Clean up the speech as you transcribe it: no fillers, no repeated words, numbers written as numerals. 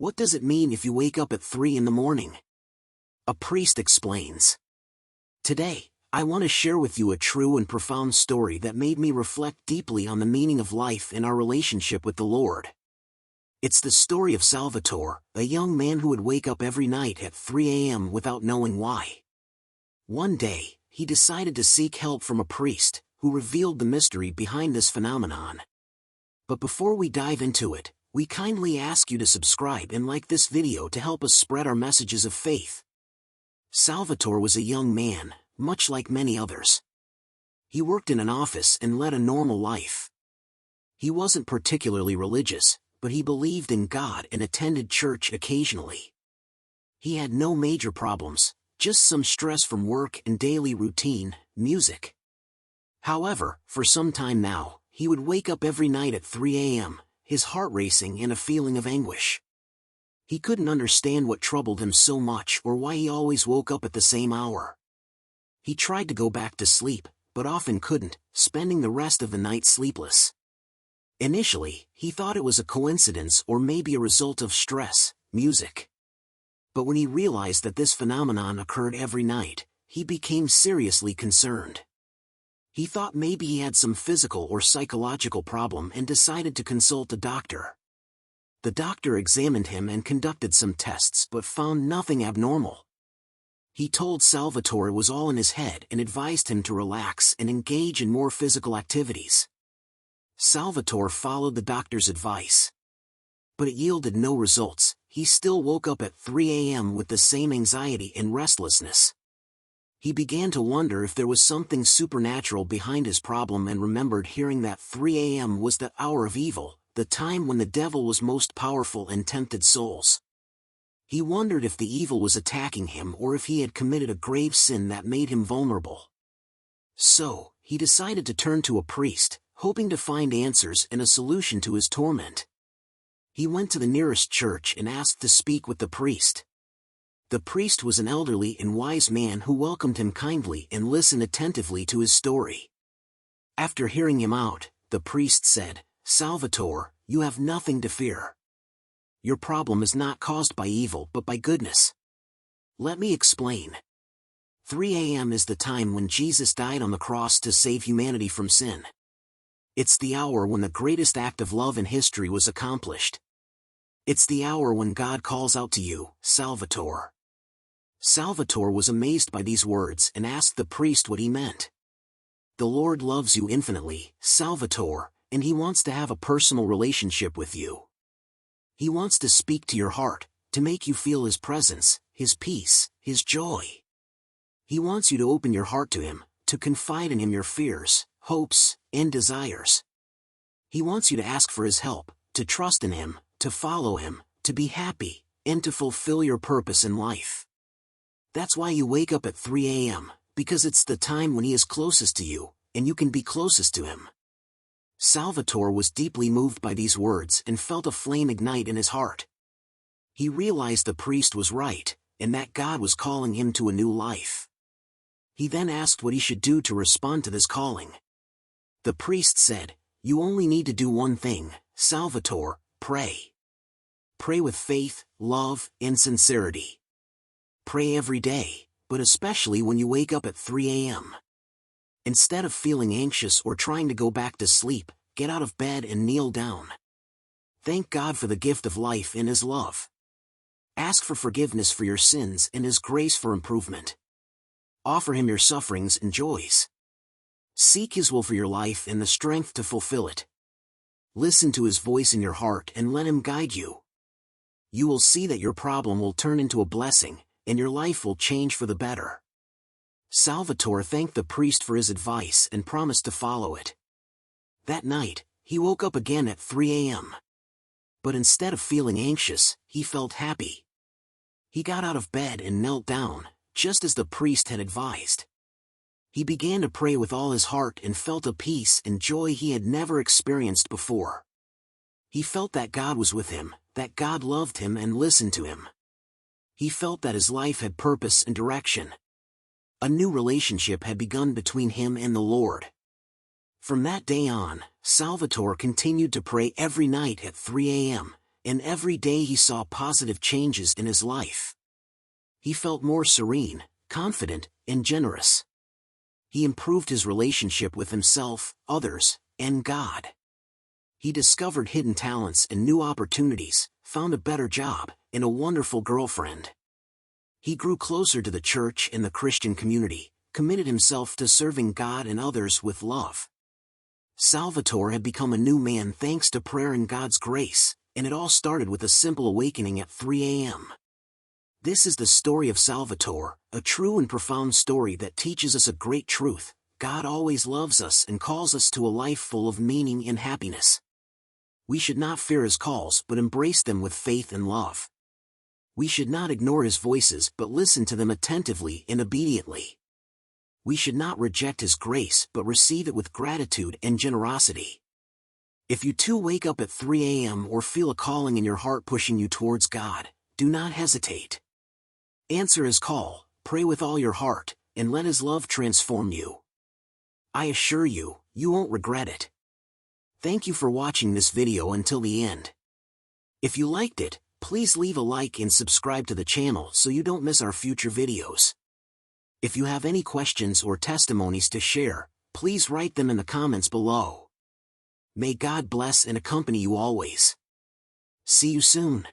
What does it mean if you wake up at 3 in the morning? A priest explains. Today, I want to share with you a true and profound story that made me reflect deeply on the meaning of life and our relationship with the Lord. It's the story of Salvatore, a young man who would wake up every night at 3 a.m. without knowing why. One day, he decided to seek help from a priest, who revealed the mystery behind this phenomenon. But before we dive into it, we kindly ask you to subscribe and like this video to help us spread our messages of faith. Salvatore was a young man, much like many others. He worked in an office and led a normal life. He wasn't particularly religious, but he believed in God and attended church occasionally. He had no major problems, just some stress from work and daily routine, music. However, for some time now, he would wake up every night at 3 a.m., his heart racing and a feeling of anguish. He couldn't understand what troubled him so much or why he always woke up at the same hour. He tried to go back to sleep, but often couldn't, spending the rest of the night sleepless. Initially, he thought it was a coincidence or maybe a result of stress, music. But when he realized that this phenomenon occurred every night, he became seriously concerned. He thought maybe he had some physical or psychological problem and decided to consult a doctor. The doctor examined him and conducted some tests but found nothing abnormal. He told Salvatore it was all in his head and advised him to relax and engage in more physical activities. Salvatore followed the doctor's advice. But it yielded no results. He still woke up at 3 a.m. with the same anxiety and restlessness. He began to wonder if there was something supernatural behind his problem and remembered hearing that 3 a.m. was the hour of evil, the time when the devil was most powerful and tempted souls. He wondered if the evil was attacking him or if he had committed a grave sin that made him vulnerable. So, he decided to turn to a priest, hoping to find answers and a solution to his torment. He went to the nearest church and asked to speak with the priest. The priest was an elderly and wise man who welcomed him kindly and listened attentively to his story. After hearing him out, the priest said, "Salvatore, you have nothing to fear. Your problem is not caused by evil but by goodness. Let me explain. 3 a.m. is the time when Jesus died on the cross to save humanity from sin. It's the hour when the greatest act of love in history was accomplished. It's the hour when God calls out to you, Salvatore." Salvatore was amazed by these words and asked the priest what he meant. "The Lord loves you infinitely, Salvatore, and he wants to have a personal relationship with you. He wants to speak to your heart, to make you feel his presence, his peace, his joy. He wants you to open your heart to him, to confide in him your fears, hopes, and desires. He wants you to ask for his help, to trust in him, to follow him, to be happy, and to fulfill your purpose in life. That's why you wake up at 3 a.m., because it's the time when he is closest to you, and you can be closest to him." Salvatore was deeply moved by these words and felt a flame ignite in his heart. He realized the priest was right, and that God was calling him to a new life. He then asked what he should do to respond to this calling. The priest said, "You only need to do one thing, Salvatore, pray. Pray with faith, love, and sincerity. Pray every day, but especially when you wake up at 3 a.m. Instead of feeling anxious or trying to go back to sleep, get out of bed and kneel down. Thank God for the gift of life and his love. Ask for forgiveness for your sins and his grace for improvement. Offer him your sufferings and joys. Seek his will for your life and the strength to fulfill it. Listen to his voice in your heart and let him guide you. You will see that your problem will turn into a blessing, and your life will change for the better." Salvatore thanked the priest for his advice and promised to follow it. That night, he woke up again at 3 a.m. But instead of feeling anxious, he felt happy. He got out of bed and knelt down, just as the priest had advised. He began to pray with all his heart and felt a peace and joy he had never experienced before. He felt that God was with him, that God loved him and listened to him. He felt that his life had purpose and direction. A new relationship had begun between him and the Lord. From that day on, Salvatore continued to pray every night at 3 a.m., and every day he saw positive changes in his life. He felt more serene, confident, and generous. He improved his relationship with himself, others, and God. He discovered hidden talents and new opportunities, found a better job, and a wonderful girlfriend. He grew closer to the church and the Christian community, committed himself to serving God and others with love. Salvatore had become a new man thanks to prayer and God's grace, and it all started with a simple awakening at 3 a.m. This is the story of Salvatore, a true and profound story that teaches us a great truth: God always loves us and calls us to a life full of meaning and happiness. We should not fear his calls but embrace them with faith and love. We should not ignore his voices but listen to them attentively and obediently. We should not reject his grace but receive it with gratitude and generosity. If you too wake up at 3 a.m. or feel a calling in your heart pushing you towards God, do not hesitate. Answer his call, pray with all your heart, and let his love transform you. I assure you, you won't regret it. Thank you for watching this video until the end. If you liked it, please leave a like and subscribe to the channel so you don't miss our future videos. If you have any questions or testimonies to share, please write them in the comments below. May God bless and accompany you always. See you soon.